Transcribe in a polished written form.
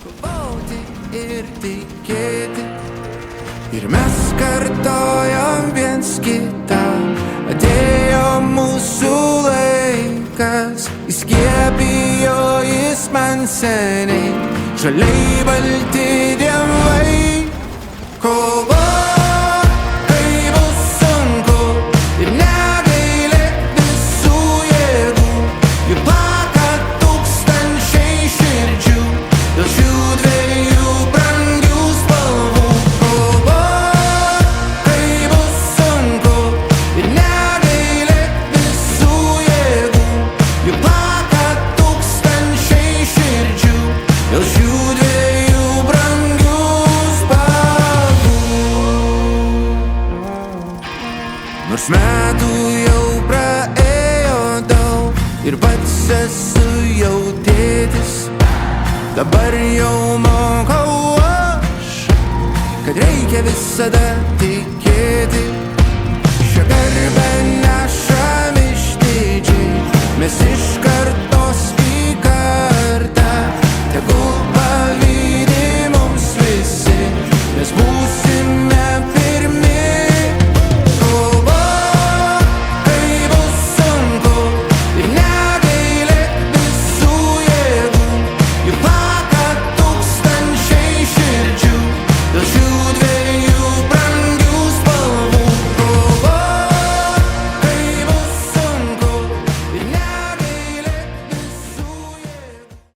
kovoti ir tikėti. Ir mes kartojom viens kitą, atėjo mūsų laikas, įskiepijo jis man seniai, žaliai balti dievai. Kovok, kai bus sunku ir negailėk visų jėgų, juk plaka tūkstančiai širdžių dėl šių dviejų brangių spalvų. Kovok, kai bus sunku ir negailėk visų jėgų, juk plaka tūkstančiai širdžių dėl šių dviejų brangių spalvų. Nors metų jau praėjo daug ir pats esu jau tėtis, dabar jau mokau aš, kad reikia visada tikėti. Šią garbę